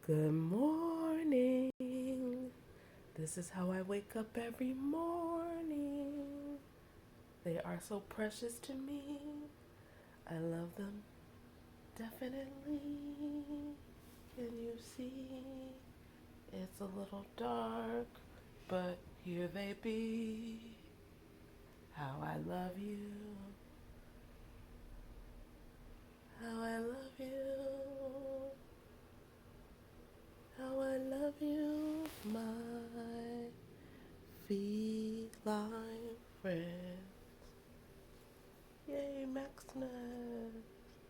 Good morning. This is how I wake up every morning. They are so precious to me. I love them definitely. Can you see? It's a little dark, but here they be. How I love you. How I love you. How I love you, my feline friend. Yay, Max Nut.